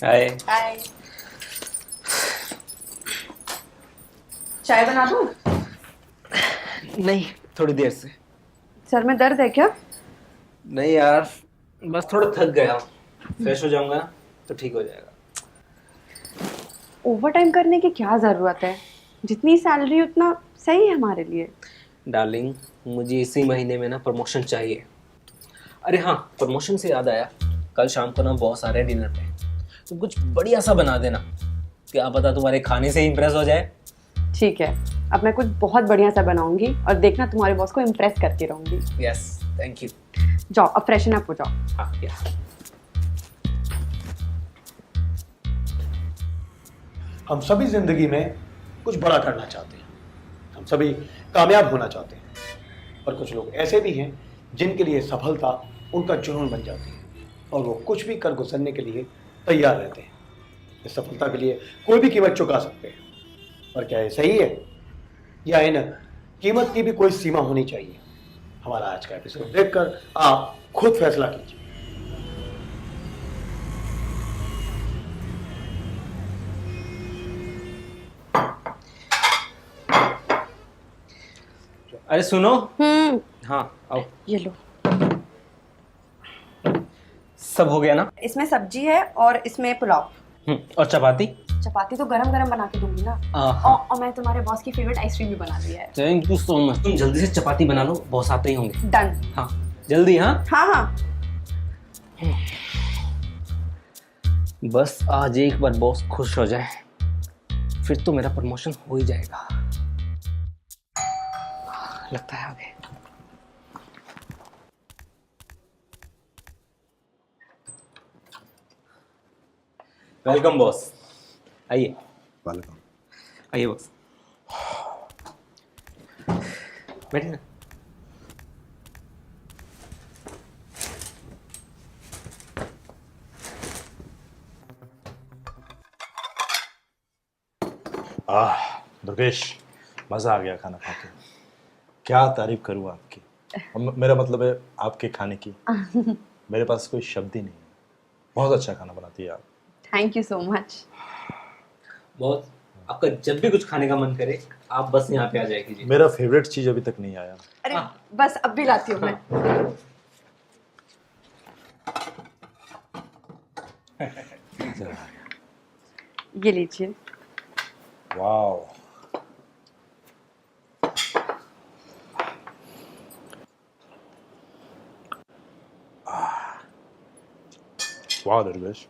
हाय। हाय। चाय बना दूं? नहीं, थोड़ी देर से। सर में दर्द है क्या? नहीं यार, बस थोड़ा थक गया हूँ। फ्रेश हो जाऊंगा ना तो ठीक हो जाएगा। ओवर टाइम करने की क्या जरूरत है? जितनी सैलरी उतना सही है हमारे लिए। डार्लिंग, मुझे इसी महीने में ना प्रमोशन चाहिए। अरे हाँ, प्रमोशन से याद आया, कल शाम को ना बॉस आ रहे हैं डिनर पे। तो कुछ बढ़िया सा बना देना, क्या पता तुम्हारे खाने से इम्प्रेस हो जाए। ठीक है, अब मैं कुछ बहुत बढ़िया सा बनाऊंगी और देखना तुम्हारे बॉस को इम्प्रेस करती रहूंगी। Yes, thank you. जाओ अब फ्रेशन अप हो जाओ। हाँ या। हम सभी जिंदगी में कुछ बड़ा करना चाहते हैं, हम सभी कामयाब होना चाहते हैं, पर कुछ लोग ऐसे भी हैं जिनके लिए सफलता उनका जुनून बन जाती है और वो कुछ भी कर गुजरने के लिए तैयार रहते हैं। इस सफलता के लिए कोई भी कीमत चुका सकते हैं, पर क्या ये सही है, या इन कीमत की भी कोई सीमा होनी चाहिए? हमारा आज का एपिसोड देखकर आप खुद फैसला कीजिए। अरे सुनो। हाँ आओ। ये लो। सब हो गया ना? इसमें सब्जी है और इसमें पुलाव। और चपाती? चपाती तो गरम गरम बना के दूंगी ना। हाँ। और मैं तुम्हारे बॉस की फेवरेट आइसक्रीम भी बना दिया है। Thank you so much. तुम जल्दी से चपाती बना लो, बॉस आते ही होंगे। डन। हाँ जल्दी। हाँ हाँ हाँ। बस आज एक बार बॉस खुश हो जाए, फिर तो मेरा प्रमोशन हो ही जाएगा। लगता है आगे। वेलकम बॉस, आइए। वेलकम। आइए बॉस, बैठिए ना। दुर्गेश, मज़ा आ गया खाना खा के। क्या तारीफ करूँ आपकी। मेरा मतलब है आपके खाने की। मेरे पास कोई शब्द ही नहीं है। बहुत अच्छा खाना बनाती है आप। Thank you so much. Boss, आपका जब भी कुछ खाने का मन करे आप बस यहाँ पे आ जाए कीजिए। मेरा फेवरेट चीज़ अभी तक नहीं आया। अरे बस अब भी लाती हूँ मैं। ये लीजिए। वाह, वाह दुर्गेश,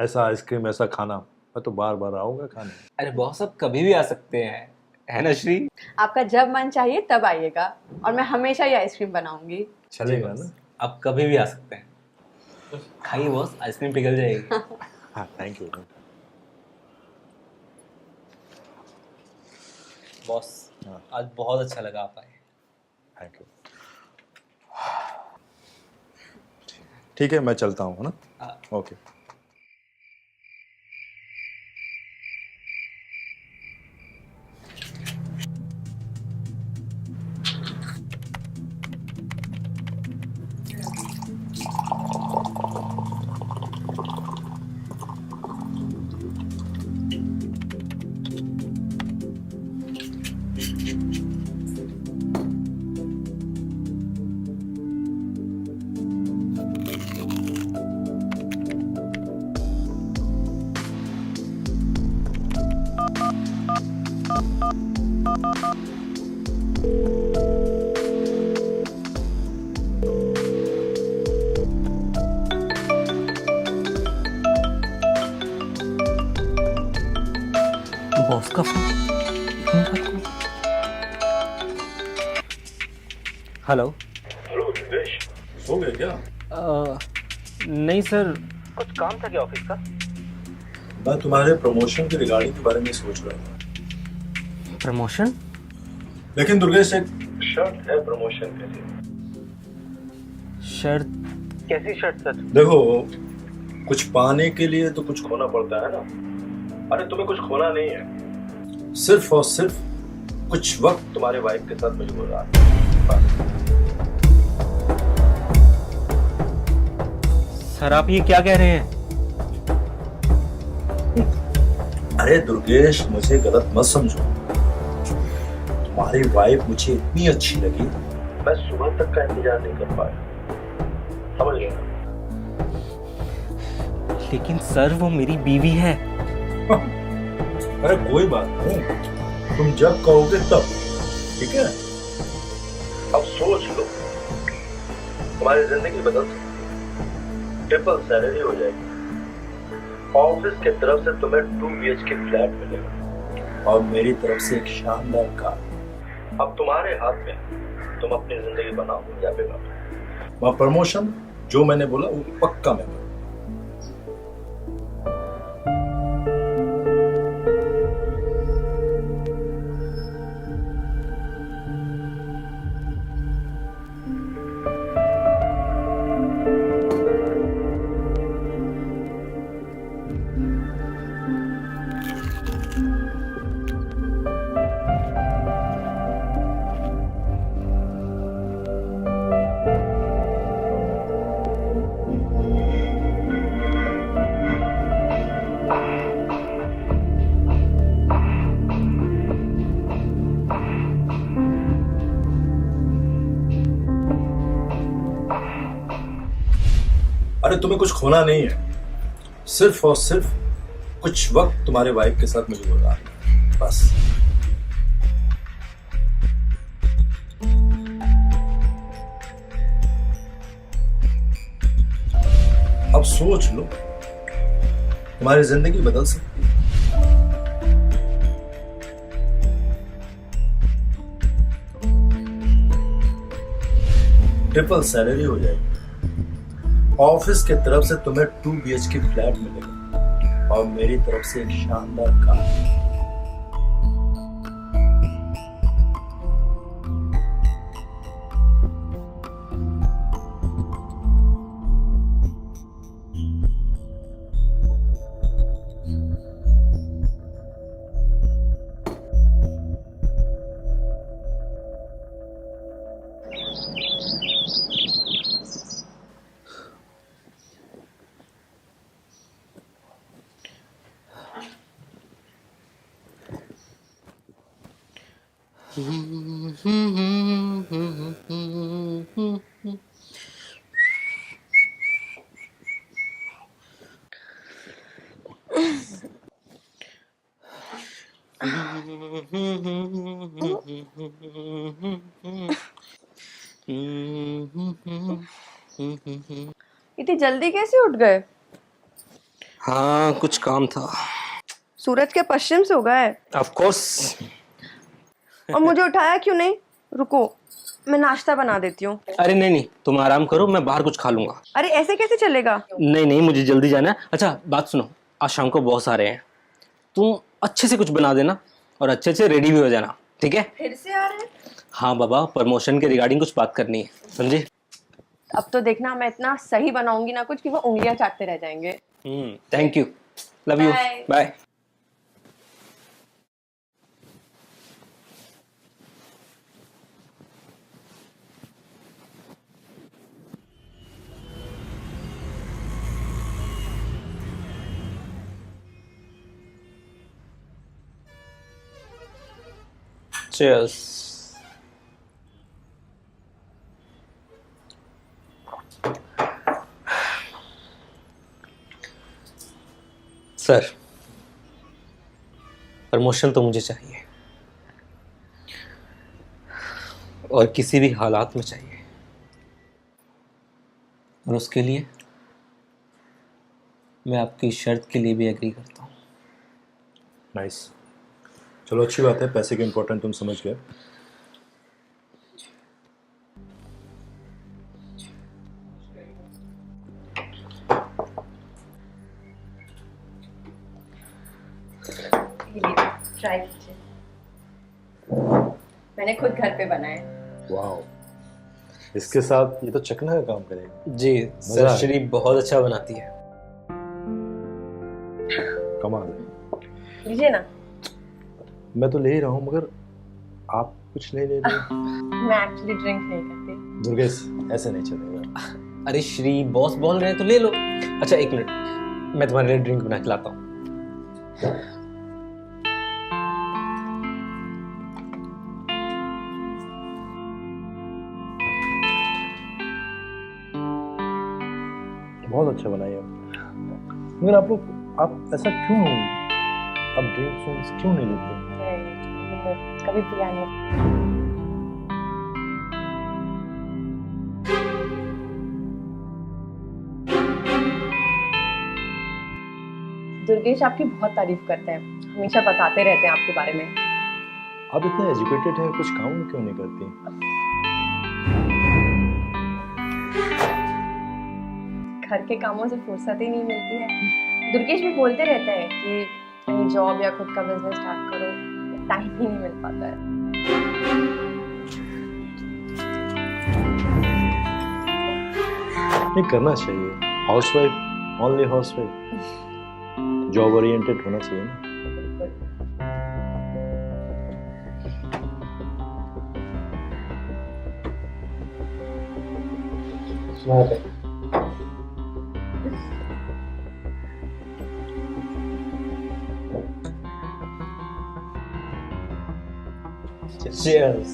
ऐसा आइसक्रीम, ऐसा खाना मैं तो बार बार आऊंगा खाने। अरे बॉस, आप कभी भी आ सकते हैं, है ना श्री? आपका जब मन चाहिए तब आइएगा और मैं हमेशा ये आइसक्रीम बनाऊंगी। चलेगा ना? आप कभी भी आ सकते हैं। खाइए बॉस, आइसक्रीम पिघल जाएगी। हाँ, थैंक यू। बॉस, हाँ। आज बहुत अच्छा लगा आप आए। Thank you. ठीक है, मैं चलता हूँ, है ना? हाँ। ओके। बॉस का फोन। हेलो। हेलो दिनेश, सो गए क्या? नहीं सर, कुछ काम था क्या ऑफिस का? मैं तुम्हारे प्रमोशन के रिगार्डिंग के बारे में सोच रहा था। प्रमोशन? लेकिन दुर्गेश, एक शर्त है प्रमोशन के लिए। शर्त? कैसी शर्त सर? देखो, कुछ पाने के लिए तो कुछ खोना पड़ता है ना। अरे तुम्हें कुछ खोना नहीं है, सिर्फ और सिर्फ कुछ वक्त तुम्हारे वाइफ के साथ गुजारना है। सर आप ये क्या कह रहे हैं? अरे दुर्गेश, मुझे गलत मत समझो। तुम्हारी वाइफ मुझे इतनी अच्छी लगी, मैं सुबह तक का इंतजार नहीं कर पाया। समझ गए ना? लेकिन सर वो मेरी बीवी है। अरे कोई बात नहीं, तुम जब कहोगे तब, ठीक है? अब सोच लो, तुम्हारी जिंदगी बदल सकती है। ट्रिपल सैलरी हो जाएगी, ऑफिस की तरफ से तुम्हें 2 BHK फ्लैट मिलेगा और मेरी तरफ से एक शानदार कार। अब तुम्हारे हाथ में, तुम अपनी जिंदगी बनाओ या बिगाड़ो। वहाँ प्रमोशन जो मैंने बोला वो पक्का मैं करूँ। अरे तुम्हें कुछ खोना नहीं है, सिर्फ और सिर्फ कुछ वक्त तुम्हारे वाइफ के साथ मुझे गुजारना है, बस। अब सोच लो, तुम्हारी जिंदगी बदल सकती है। ट्रिपल सैलरी हो जाएगी, ऑफिस की तरफ से तुम्हें 2 BHK फ्लैट मिलेगा और मेरी तरफ से एक शानदार कार। इतनी जल्दी कैसे उठ गए? हाँ कुछ काम था। सूरज के पश्चिम से उगा है। Of course. और मुझे उठाया क्यों नहीं? रुको, मैं नाश्ता बना देती हूँ। अरे नहीं नहीं, तुम आराम करो, मैं बाहर कुछ खा लूंगा। अरे ऐसे कैसे चलेगा? नहीं नहीं, मुझे जल्दी जाना है। अच्छा बात सुनो, आज शाम को बॉस आ रहे हैं, तुम अच्छे से कुछ बना देना और अच्छे से रेडी भी हो जाना, ठीक है? फिर से आ रहे हैं? हाँ बाबा, प्रमोशन के रिगार्डिंग कुछ बात करनी है, समझे? अब तो देखना मैं इतना सही बनाऊंगी ना कुछ कि वो उंगलियां चाटते रह जाएंगे। Thank you, love you, Bye. Bye. Cheers. Sir, promotion तो मुझे चाहिए और किसी भी हालात में चाहिए, और उसके लिए मैं आपकी शर्त के लिए भी एग्री करता हूँ। नाइस, चलो अच्छी बात है, पैसे के इम्पोर्टेंट तुम समझ गए। ट्राई कीजिए, मैंने खुद घर पे बनाए। वाओ, इसके साथ ये तो चखना का काम करेगा। जी सर, आया। श्री बहुत अच्छा बनाती है। कमाल है। लीजिए ना। मैं तो ले ही रहा हूँ, मगर आप कुछ नहीं ले रहे। मैं एक्चुअली ड्रिंक नहीं करती। दुर्गेश, ऐसे नहीं चलेगा। अरे श्री, बॉस बोल रहे हैं तो ले लो। अच्छा एक मिनट, मैं तुम्हारे लिए ड्रिंक बना के लाता हूँ। बहुत अच्छा बनाई आप। मगर आप ऐसा क्यों, आप ड्रीम सॉन्ग्स क्यों नहीं लेते? कभी पिया नहीं। दुर्गेश आपकी बहुत तारीफ करते हैं, हमेशा बताते रहते हैं आपके बारे में। आप इतने एजुकेटेड हैं, कुछ काम क्यों नहीं करती? घर के कामों से फुर्सत ही नहीं मिलती है। दुर्गेश भी बोलते रहते हैं कि कहीं जॉब या खुद का बिजनेस स्टार्ट करो, टाइम ही नहीं मिल पाता है। नहीं करना चाहिए, housewife, only housewife, job oriented होना चाहिए ना। Cheers.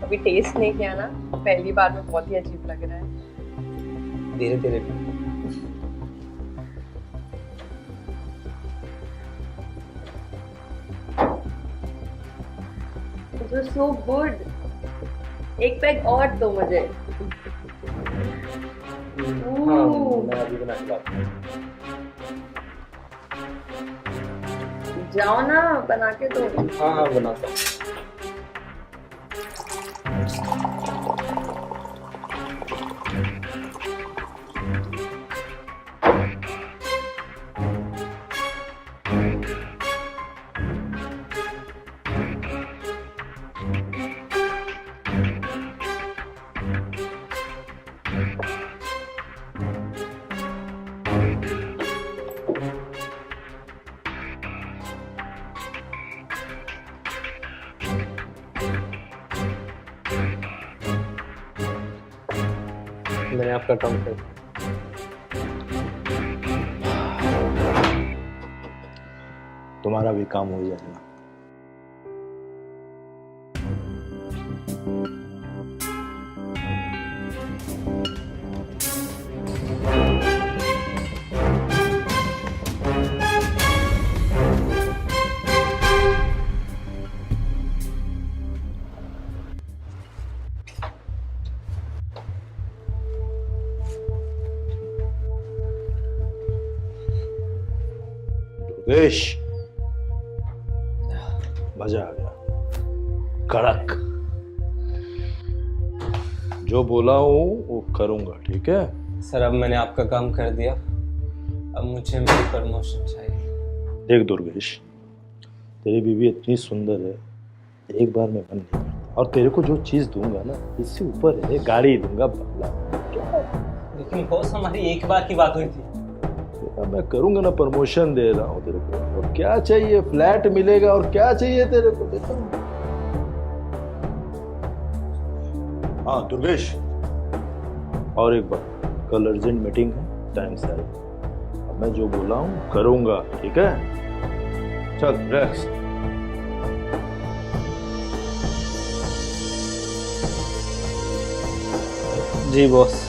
कभी टेस्ट नहीं किया ना, पहली बार में बहुत ही अजीब लग रहा है। धीरे धीरे It was so good. एक पैक और दो मुझे। मैं अभी बना के लाता हूँ। जाओ ना, बना के दो। हाँ बनाता हूँ। मैंने आपका काम कर तुम्हारा भी काम हो जाएगा। दुर्गेश, मजा आ गया, कड़क। जो बोला हूं वो करूंगा, ठीक है? सर अब मैंने आपका काम कर दिया, अब मुझे मेरी प्रमोशन चाहिए। देख दुर्गेश, तेरी बीवी इतनी सुंदर है, एक बार में मन नहीं करता। और तेरे को जो चीज दूंगा ना, इससे ऊपर है, गाड़ी दूंगा, बंगला। लेकिन बॉस हमारी एक बार की बात हुई थी। मैं करूंगा ना, प्रमोशन दे रहा हूँ तेरे को। और क्या चाहिए? फ्लैट मिलेगा, और क्या चाहिए तेरे को? देता हूँ। हाँ दुर्गेश, और एक बात, कल अर्जेंट मीटिंग है, टाइम से आए। अब मैं जो बोला हूँ करूंगा, ठीक है? चल रेस्ट। जी बॉस।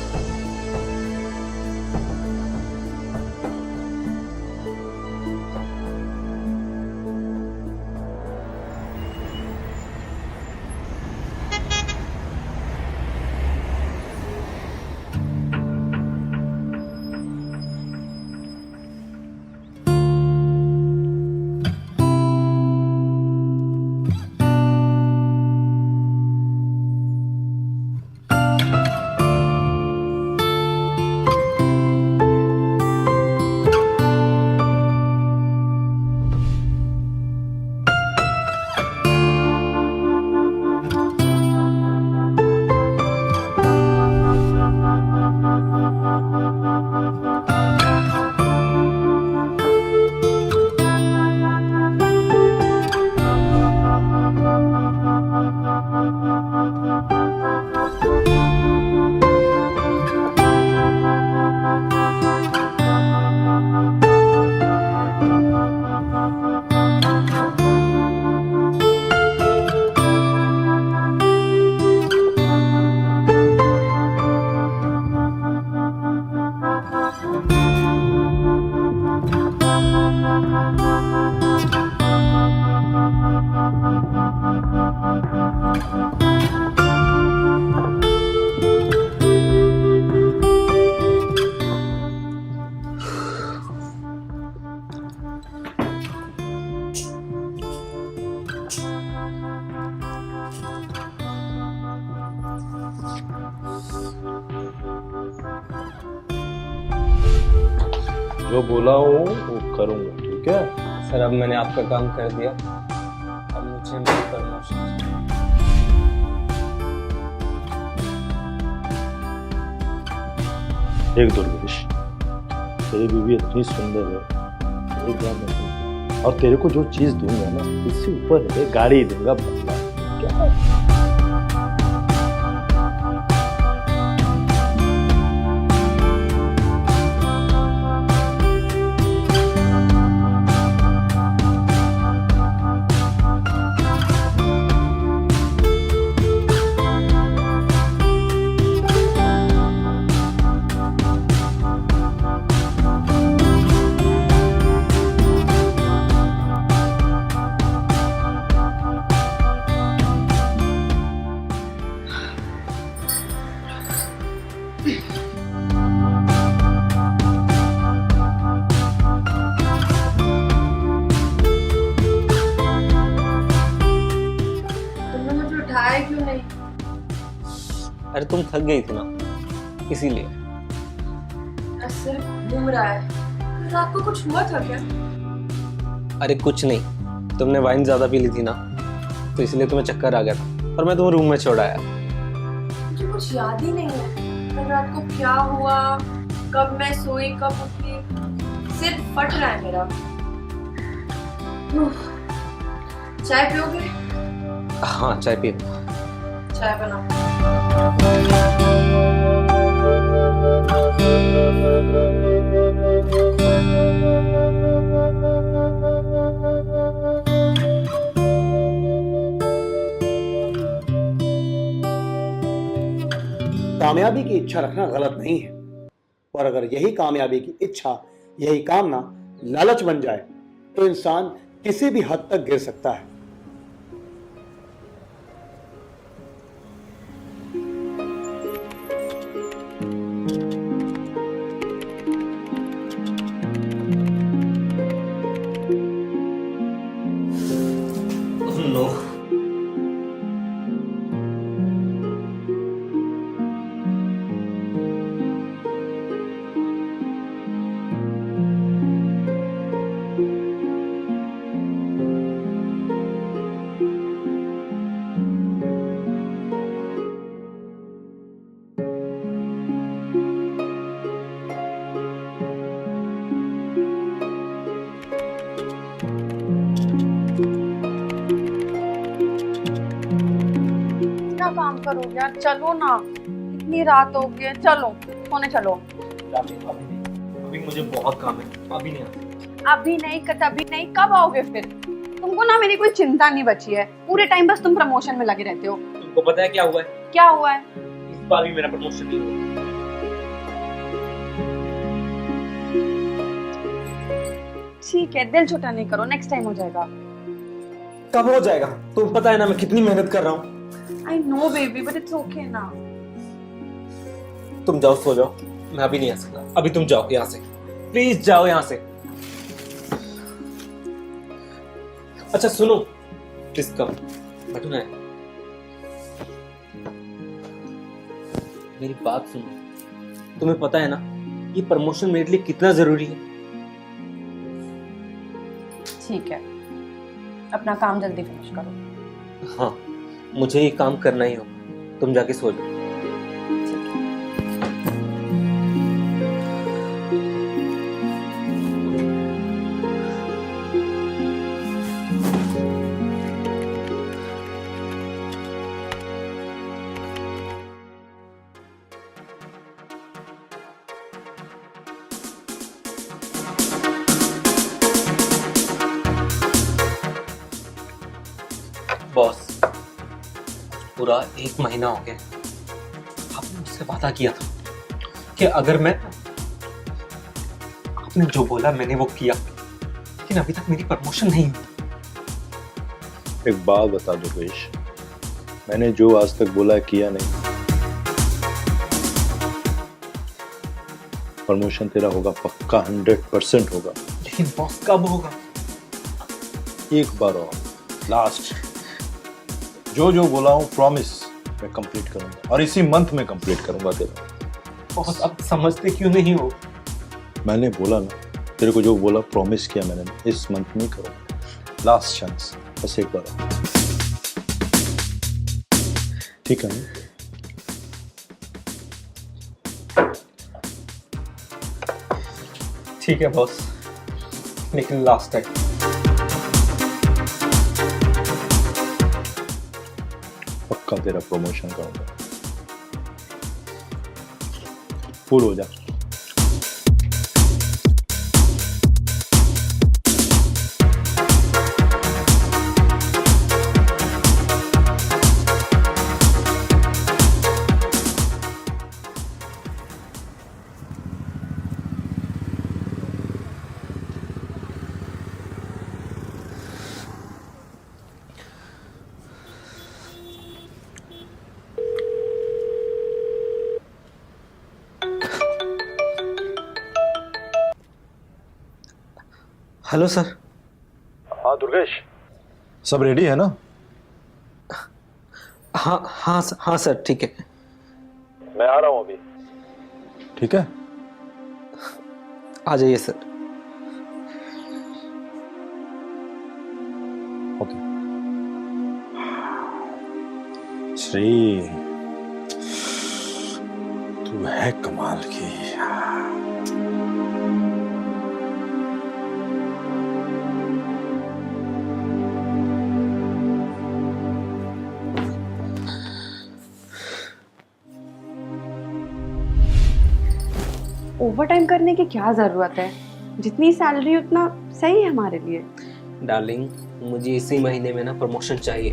जो बोला हो वो करूंगा, ठीक है? सर अब मैंने आपका काम कर दिया, अब मुझे मेरी प्रमोशन एक दुर्गेश, तेरी बीवी इतनी सुंदर है, एक ध्यान रखना। और तेरे को जो चीज दूंगा ना, इससे ऊपर है गाड़ी दूंगा, बंगला। क्या है? तुमने मुझे उठाया क्यों नहीं? अरे तुम थक गई थी ना, इसीलिए। सिर घूम रहा है। रात को कुछ हुआ था क्या? अरे कुछ नहीं, तुमने वाइन ज्यादा पी ली थी ना, तो इसलिए तुम्हें चक्कर आ गया था और मैं तुम्हें रूम में छोड़ आया। मुझे कुछ याद ही नहीं है कल रात को क्या हुआ, कब मैं सोई कब उठी। सिर फट रहा है मेरा। चाय पियोगे? हाँ चाय पियो। चाय बनाओ। कामयाबी की इच्छा रखना गलत नहीं है, और अगर यही कामयाबी की इच्छा, यही कामना लालच बन जाए तो इंसान किसी भी हद तक गिर सकता है। नो, इतना काम करोगे यार, चलो ना, इतनी रात हो गई है, चलो सोने चलो। अभी मुझे बहुत काम है, अभी नहीं आता। अभी नहीं कभी नहीं, कब आओगे फिर? तुमको ना मेरी कोई चिंता नहीं बची है, पूरे टाइम बस तुम प्रमोशन में लगे रहते हो। तुमको पता है क्या हुआ है? क्या हुआ है? इस बार भी मेरा प्रमोशन नहीं हुआ। ठीक है, दिल छोटा नहीं करो, नेक्स्ट टाइम हो जाएगा। कब हो जाएगा? तुम पता है ना मैं कितनी मेहनत कर रहा हूँ। I know baby, but it's okay ना। तुम जाओ, सो जाओ, मैं अभी नहीं आ सकता। अभी तुम जाओ यहाँ से, प्लीज जाओ यहाँ से। अच्छा सुनो, प्लीज कम, बैठो ना। मेरी बात सुनो, तुम्हें पता है ना ये प्रमोशन मेरे लिए कितना जरूरी है। ठीक है, अपना काम जल्दी फिनिश करो। हाँ, मुझे ये काम करना ही होगा। तुम जाके सो जाओ। बॉस, पूरा 1 महीना हो गया, आपने मुझसे वादा किया था कि अगर मैं, आपने जो बोला मैंने वो किया। लेकिन अभी तक मेरी प्रमोशन नहीं हुई। एक बात बता दुर्गेश, मैंने जो आज तक बोला किया नहीं, प्रमोशन तेरा होगा पक्का, 100% होगा। लेकिन बॉस कब होगा? एक बार और, लास्ट, जो जो बोला हूँ प्रॉमिस मैं कंप्लीट करूंगा, और इसी मंथ में कंप्लीट करूंगा तेरा। बॉस अब समझते क्यों नहीं हो? मैंने बोला ना, तेरे को जो बोला प्रॉमिस किया मैंने, इस मंथ में करूंगा। लास्ट चांस, बस एक बार और। ठीक है ना? ठीक है बॉस, लेकिन लास्ट टाइम। पक्का तेरा प्रमोशन करूंगा, फुल हो जा। Hello sir. हाँ दुर्गेश, सब रेडी है ना? हाँ सर, ठीक है। मैं आ रहा हूँ अभी। ठीक है, आ जाइए सर। ओके। श्री, तू है कमाल की। ओवर टाइम करने की क्या जरूरत है? जितनी सैलरी उतना सही है हमारे लिए। डार्लिंग, मुझे इसी महीने में ना प्रमोशन चाहिए।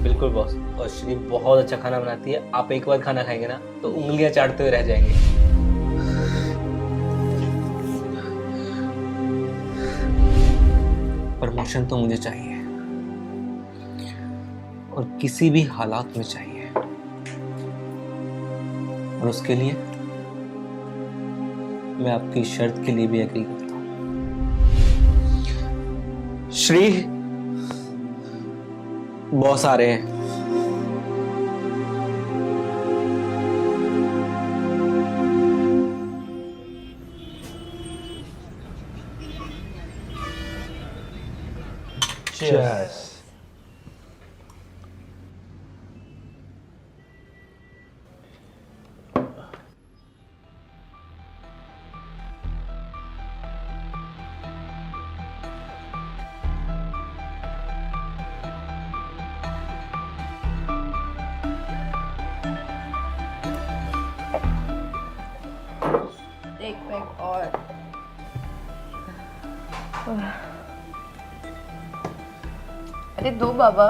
बिल्कुल बॉस, और श्री बहुत अच्छा खाना बनाती है। आप एक बार खाना खाएंगे ना तो उंगलियां चाटते हुए रह जाएंगे। प्रमोशन तो मुझे चाहिए, और किसी भी हालात में चाहिए। और उसके लिए मैं आपकी शर्त के लिए भी एग्री करता हूं। श्री, बॉस आ रहे हैं। Cheers. एक पैक और। अरे दो बाबा।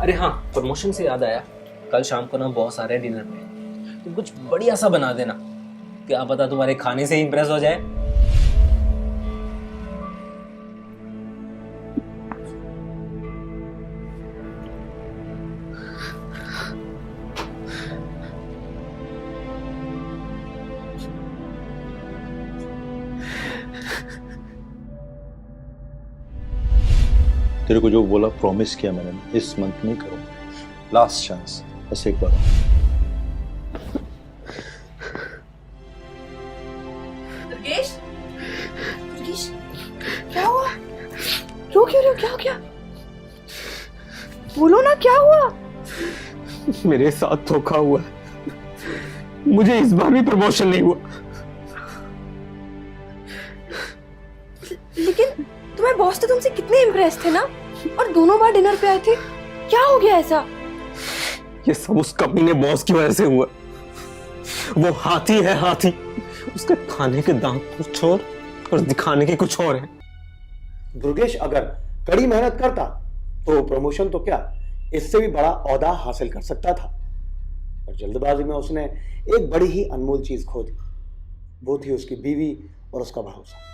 अरे हाँ, प्रमोशन से याद आया, कल शाम को ना बॉस आ रहे हैं डिनर पे, तो कुछ बढ़िया सा बना देना, क्या पता तुम्हारे खाने से इंप्रेस हो जाए। तेरे को जो बोला, प्रॉमिस किया मैंने, इस मंथ नहीं करूंगा, लास्ट चांस, बस एक बार। दुर्गेश, दुर्गेश, क्या हुआ? रो क्यों रहे हो? क्या हो गया? बोलो ना, क्या हुआ? मेरे साथ धोखा हुआ, मुझे इस बार भी प्रमोशन नहीं हुआ। लेकिन तुम्हारे बॉस तो तुमसे कितने इम्प्रेस थे ना, और दोनों बार डिनर पे आए थे। क्या हो गया ऐसा? ये सब उस कमीने बॉस की वजह से हुआ। वो हाथी है, हाथी। उसके खाने के दांत कुछ और दिखाने के कुछ और है। दुर्गेश अगर कड़ी मेहनत करता तो प्रमोशन तो क्या, इससे भी बड़ा ओहदा हासिल कर सकता था, और जल्दबाजी में उसने एक बड़ी ही अनमोल चीज खो दी। वो थी उसकी बीवी और उसका भरोसा।